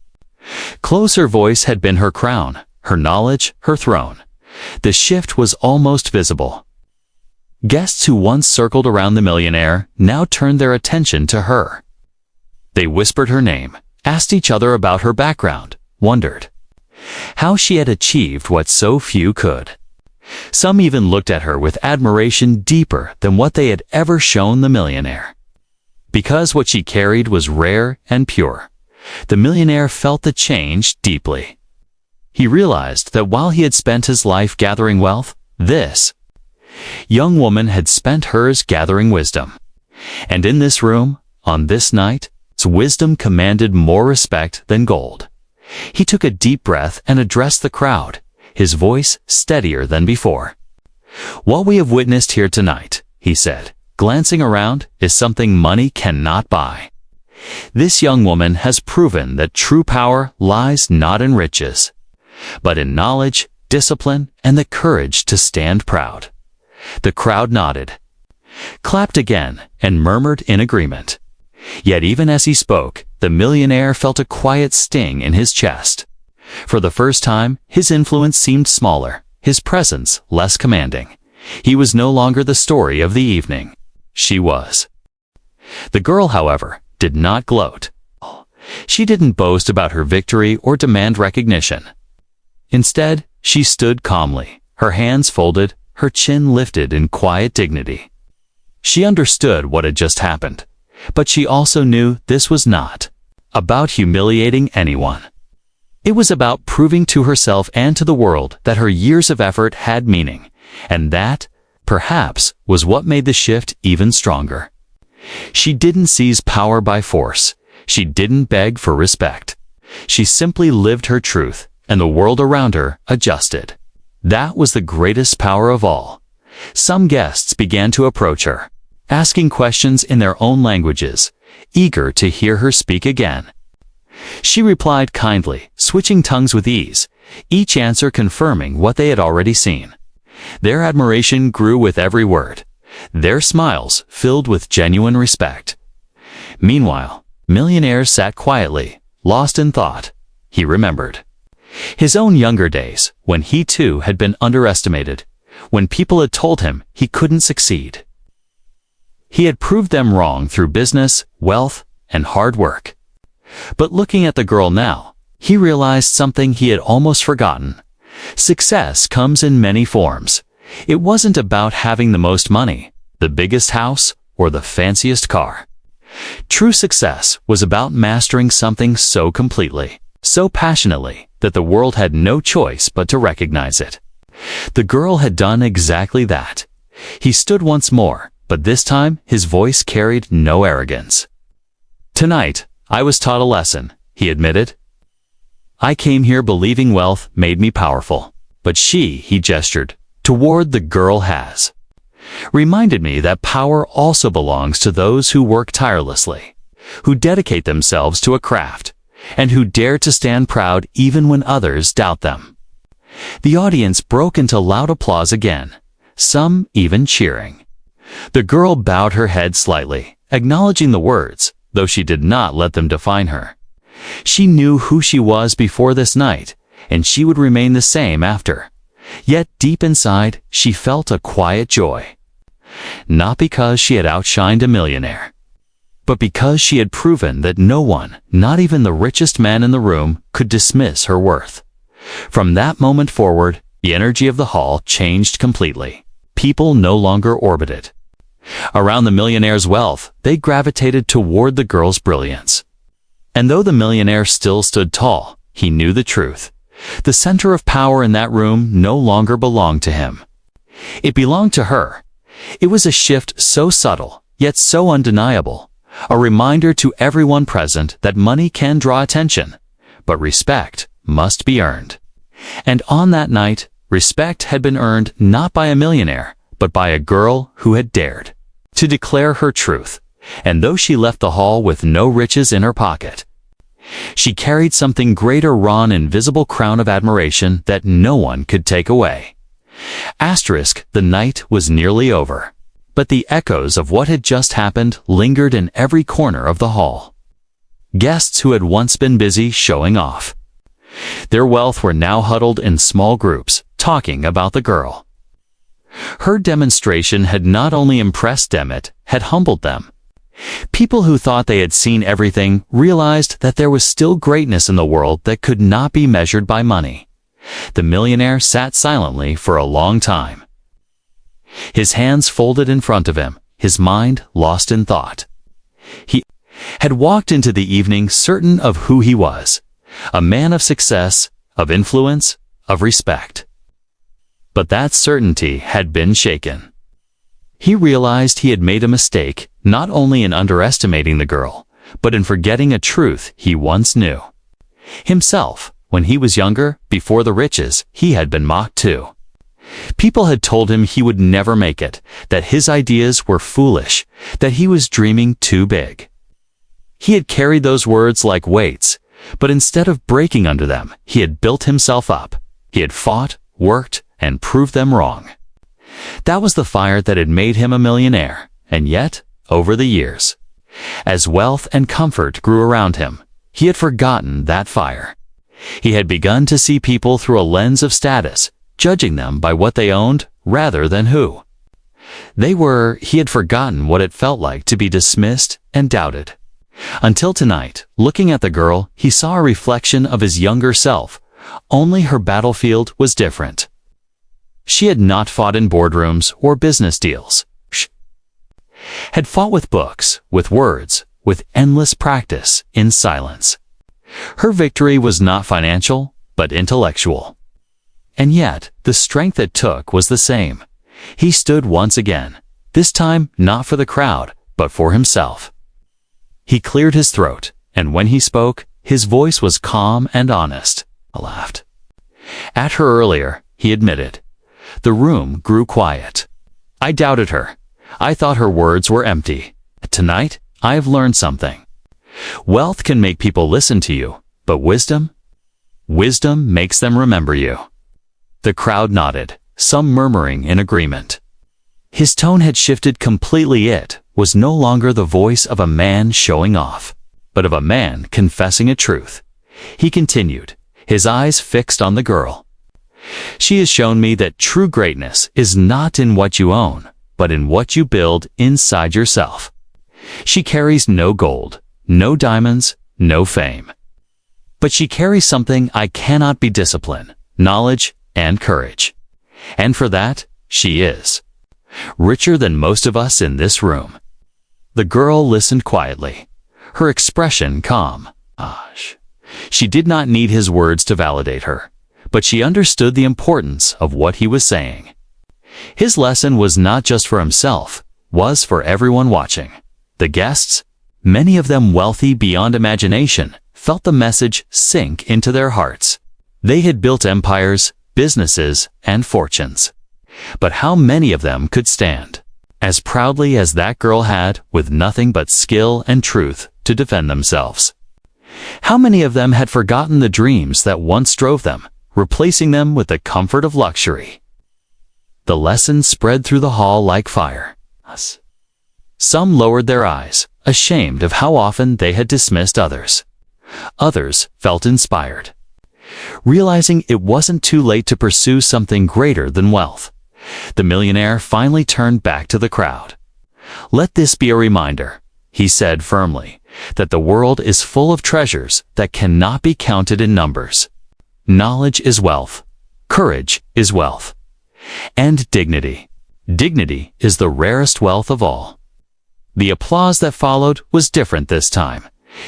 clothes. Her voice had been her crown, her knowledge, her throne. The shift was almost visible. Guests who once circled around the millionaire now turned their attention to her. They whispered her name, asked each other about her background, wondered how she had achieved what so few could. Some even looked at her with admiration deeper than what they had ever shown the millionaire. Because what she carried was rare and pure, the millionaire felt the change deeply. He realized that while he had spent his life gathering wealth, this young woman had spent hers gathering wisdom. And in this room, on this night, wisdom commanded more respect than gold. He took a deep breath and addressed the crowd, his voice steadier than before. "What we have witnessed here tonight," he said, glancing around, "is something money cannot buy. This young woman has proven that true power lies not in riches, but in knowledge, discipline, and the courage to stand proud." The crowd nodded, clapped again, and murmured in agreement. Yet even as he spoke, the millionaire felt a quiet sting in his chest. For the first time, his influence seemed smaller, his presence less commanding. He was no longer the story of the evening. She was. The girl, however, did not gloat. She didn't boast about her victory or demand recognition. Instead, she stood calmly, her hands folded, her chin lifted in quiet dignity. She understood what had just happened, but she also knew this was not about humiliating anyone. It was about proving to herself and to the world that her years of effort had meaning, and that, perhaps, was what made the shift even stronger. She didn't seize power by force. She didn't beg for respect. She simply lived her truth, and the world around her adjusted. That was the greatest power of all. Some guests began to approach her, asking questions in their own languages, eager to hear her speak again. She replied kindly, switching tongues with ease, each answer confirming what they had already seen. Their admiration grew with every word, their smiles filled with genuine respect. Meanwhile, Millionaire sat quietly, lost in thought. He remembered his own younger days, when he too had been underestimated, when people had told him he couldn't succeed. He had proved them wrong through business, wealth, and hard work. But looking at the girl now, he realized something he had almost forgotten. Success comes in many forms. It wasn't about having the most money, the biggest house, or the fanciest car. True success was about mastering something so completely, so passionately, that the world had no choice but to recognize it. The girl had done exactly that. He stood once more, but this time his voice carried no arrogance. "Tonight, I was taught a lesson," he admitted. "I came here believing wealth made me powerful, but he gestured, toward the girl has, reminded me that power also belongs to those who work tirelessly, who dedicate themselves to a craft, and who dare to stand proud even when others doubt them." The audience broke into loud applause again, some even cheering. The girl bowed her head slightly, acknowledging the words, though she did not let them define her. She knew who she was before this night, and she would remain the same after. Yet deep inside, she felt a quiet joy. Not because she had outshined a millionaire, but because she had proven that no one, not even the richest man in the room, could dismiss her worth. From that moment forward, the energy of the hall changed completely. People no longer orbited around the millionaire's wealth, they gravitated toward the girl's brilliance. And though the millionaire still stood tall, he knew the truth. The center of power in that room no longer belonged to him. It belonged to her. It was a shift so subtle, yet so undeniable, a reminder to everyone present that money can draw attention, but respect must be earned. And on that night, respect had been earned not by a millionaire, but by a girl who had dared to declare her truth. And though she left the hall with no riches in her pocket, she carried something greater, an invisible crown of admiration that no one could take away. The night was nearly over, but the echoes of what had just happened lingered in every corner of the hall. Guests who had once been busy showing off their wealth were now huddled in small groups, talking about the girl. Her demonstration had not only impressed them, it had humbled them. People who thought they had seen everything realized that there was still greatness in the world that could not be measured by money. The millionaire sat silently for a long time, his hands folded in front of him, his mind lost in thought. He had walked into the evening certain of who he was, a man of success, of influence, of respect. But that certainty had been shaken. He realized he had made a mistake, not only in underestimating the girl, but in forgetting a truth he once knew. Himself, when he was younger, before the riches, he had been mocked too. People had told him he would never make it, that his ideas were foolish, that he was dreaming too big. He had carried those words like weights, but instead of breaking under them, he had built himself up. He had fought, worked, and proved them wrong. That was the fire that had made him a millionaire, and yet, over the years, as wealth and comfort grew around him, he had forgotten that fire. He had begun to see people through a lens of status, judging them by what they owned rather than who they were. He had forgotten what it felt like to be dismissed and doubted. Until tonight, looking at the girl, he saw a reflection of his younger self, only her battlefield was different. She had not fought in boardrooms or business deals. She had fought with books, with words, with endless practice, in silence. Her victory was not financial, but intellectual. And yet, the strength it took was the same. He stood once again, this time not for the crowd, but for himself. He cleared his throat, and when he spoke, his voice was calm and honest. I laughed at her earlier, he admitted. The room grew quiet. I doubted her. I thought her words were empty. Tonight, I have learned something. Wealth can make people listen to you, but wisdom makes them remember you. The crowd nodded, some murmuring in agreement. His tone had shifted completely. It was no longer the voice of a man showing off, but of a man confessing a truth. He continued, his eyes fixed on the girl. She has shown me that true greatness is not in what you own, but in what you build inside yourself. She carries no gold, no diamonds, no fame. But she carries something I cannot be: discipline, knowledge, and courage. And for that, she is richer than most of us in this room. The girl listened quietly, her expression calm. She did not need his words to validate her, but she understood the importance of what he was saying. His lesson was not just for himself, was for everyone watching. The guests, many of them wealthy beyond imagination, felt the message sink into their hearts. They had built empires, businesses, and fortunes. But how many of them could stand as proudly as that girl had, with nothing but skill and truth to defend themselves? How many of them had forgotten the dreams that once drove them, replacing them with the comfort of luxury? The lesson spread through the hall like fire. Some lowered their eyes, ashamed of how often they had dismissed others. Others felt inspired, realizing it wasn't too late to pursue something greater than wealth. The millionaire finally turned back to the crowd. "Let this be a reminder," he said firmly, "that the world is full of treasures that cannot be counted in numbers. Knowledge is wealth. Courage is wealth. And dignity. Dignity is the rarest wealth of all." The applause that followed was different this time.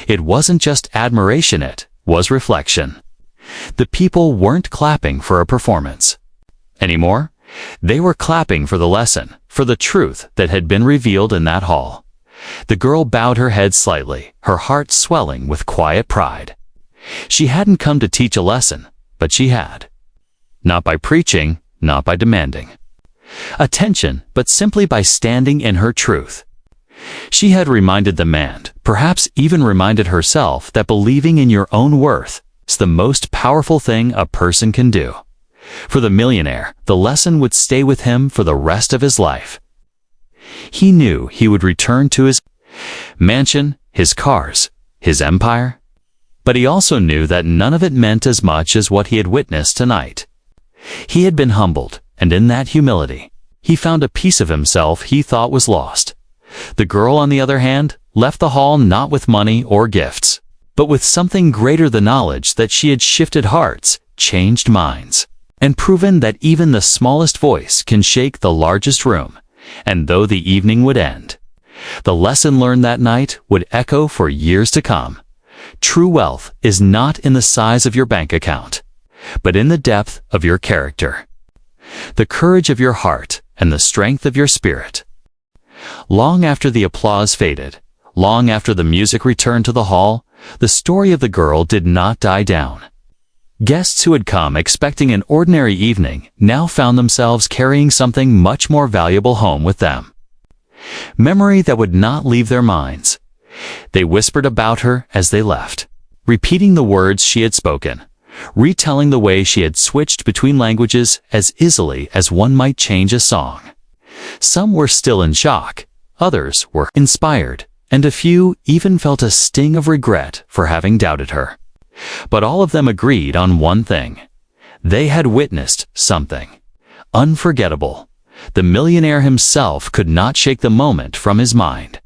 It wasn't just admiration, it was reflection. The people weren't clapping for a performance anymore. They were clapping for the lesson, for the truth that had been revealed in that hall. The girl bowed her head slightly, her heart swelling with quiet pride. She hadn't come to teach a lesson, but she had. Not by preaching, not by demanding attention, but simply by standing in her truth. She had reminded the man, perhaps even reminded herself, that believing in your own worth is the most powerful thing a person can do. For the millionaire, the lesson would stay with him for the rest of his life. He knew he would return to his mansion, his cars, his empire. But he also knew that none of it meant as much as what he had witnessed tonight. He had been humbled, and in that humility, he found a piece of himself he thought was lost. The girl, on the other hand, left the hall not with money or gifts, but with something greater, the knowledge that she had shifted hearts, changed minds, and proven that even the smallest voice can shake the largest room. And though the evening would end, the lesson learned that night would echo for years to come. True wealth is not in the size of your bank account, but in the depth of your character, the courage of your heart, and the strength of your spirit. Long after the applause faded, long after the music returned to the hall, the story of the girl did not die down. Guests who had come expecting an ordinary evening now found themselves carrying something much more valuable home with them. Memory that would not leave their minds. They whispered about her as they left, repeating the words she had spoken, retelling the way she had switched between languages as easily as one might change a song. Some were still in shock, others were inspired, and a few even felt a sting of regret for having doubted her. But all of them agreed on one thing. They had witnessed something unforgettable. The millionaire himself could not shake the moment from his mind.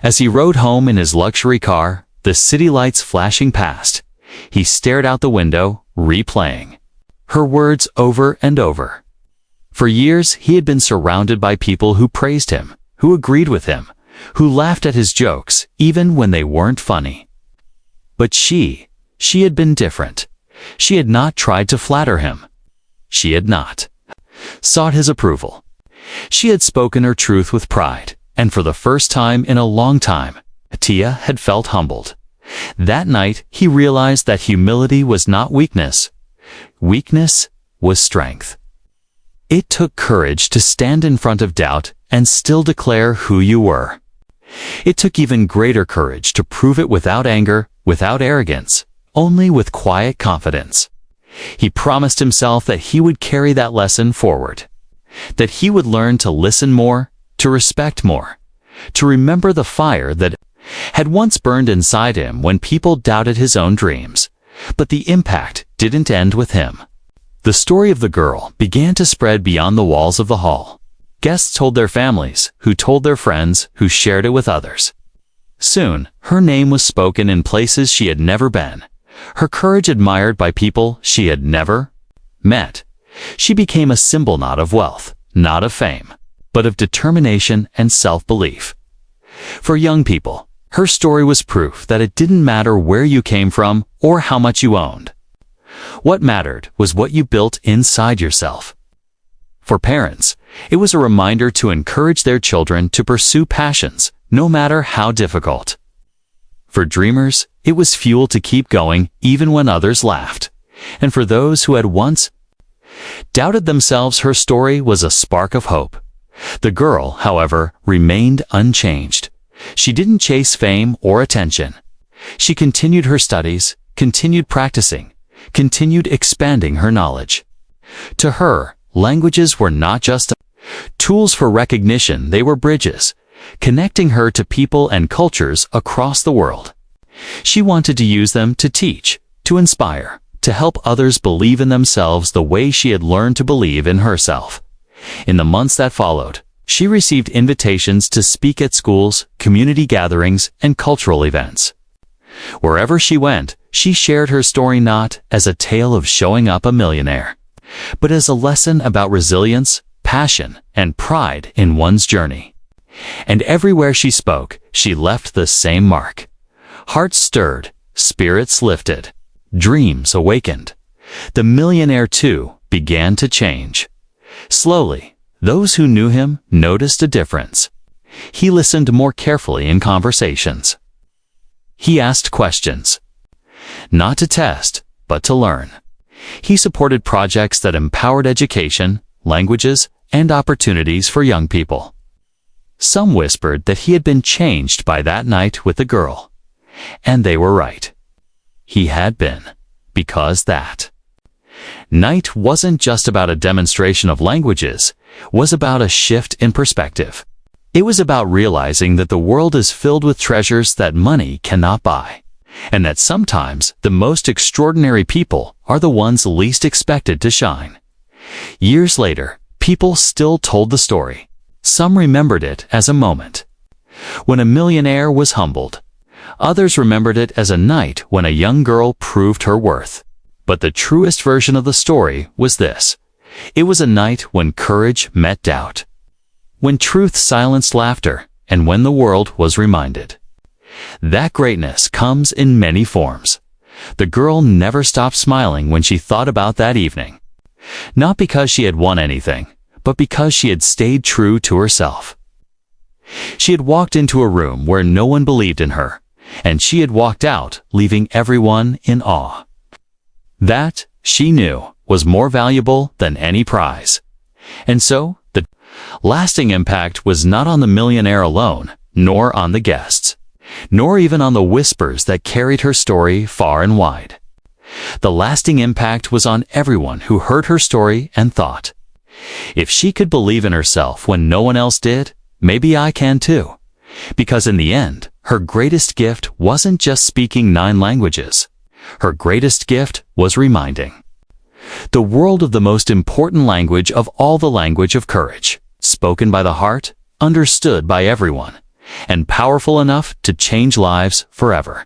As he rode home in his luxury car, the city lights flashing past, he stared out the window, replaying her words over and over. For years, he had been surrounded by people who praised him, who agreed with him, who laughed at his jokes, even when they weren't funny. But she had been different. She had not tried to flatter him. She had not sought his approval. She had spoken her truth with pride, and for the first time in a long time, Tia had felt humbled. That night, he realized that humility was not weakness. Weakness was strength. It took courage to stand in front of doubt and still declare who you were. It took even greater courage to prove it without anger, without arrogance, only with quiet confidence. He promised himself that he would carry that lesson forward, that he would learn to listen more, to respect more, to remember the fire that had once burned inside him when people doubted his own dreams. But the impact didn't end with him. The story of the girl began to spread beyond the walls of the hall. Guests told their families, who told their friends, who shared it with others. Soon, her name was spoken in places she had never been, her courage admired by people she had never met. She became a symbol not of wealth, not of fame, but of determination and self-belief. For young people, her story was proof that it didn't matter where you came from or how much you owned. What mattered was what you built inside yourself. For parents, it was a reminder to encourage their children to pursue passions, no matter how difficult. For dreamers, it was fuel to keep going even when others laughed. And for those who had once doubted themselves, her story was a spark of hope. The girl, however, remained unchanged. She didn't chase fame or attention. She continued her studies, continued practicing, continued expanding her knowledge. To her, languages were not just tools for recognition, they were bridges, connecting her to people and cultures across the world. She wanted to use them to teach, to inspire, to help others believe in themselves the way she had learned to believe in herself. In the months that followed, she received invitations to speak at schools, community gatherings, and cultural events. Wherever she went, she shared her story not as a tale of showing up a millionaire, but as a lesson about resilience, passion, and pride in one's journey. And everywhere she spoke, she left the same mark. Hearts stirred, spirits lifted, dreams awakened. The millionaire, too, began to change. Slowly, those who knew him noticed a difference. He listened more carefully in conversations. He asked questions, not to test, but to learn. He supported projects that empowered education, languages, and opportunities for young people. Some whispered that he had been changed by that night with the girl. And they were right. He had been, because that night wasn't just about a demonstration of languages, was about a shift in perspective. It was about realizing that the world is filled with treasures that money cannot buy, and that sometimes the most extraordinary people are the ones least expected to shine. Years later, people still told the story. Some remembered it as a moment when a millionaire was humbled. Others remembered it as a night when a young girl proved her worth. But the truest version of the story was this. It was a night when courage met doubt, when truth silenced laughter, and when the world was reminded. That greatness comes in many forms. The girl never stopped smiling when she thought about that evening. Not because she had won anything, but because she had stayed true to herself. She had walked into a room where no one believed in her, and she had walked out, leaving everyone in awe. That, she knew, was more valuable than any prize. And so, the lasting impact was not on the millionaire alone, nor on the guests, nor even on the whispers that carried her story far and wide. The lasting impact was on everyone who heard her story and thought, if she could believe in herself when no one else did, maybe I can too. Because in the end, her greatest gift wasn't just speaking 9 languages. Her greatest gift was reminding the world of the most important language of all, the language of courage, spoken by the heart, understood by everyone, and powerful enough to change lives forever.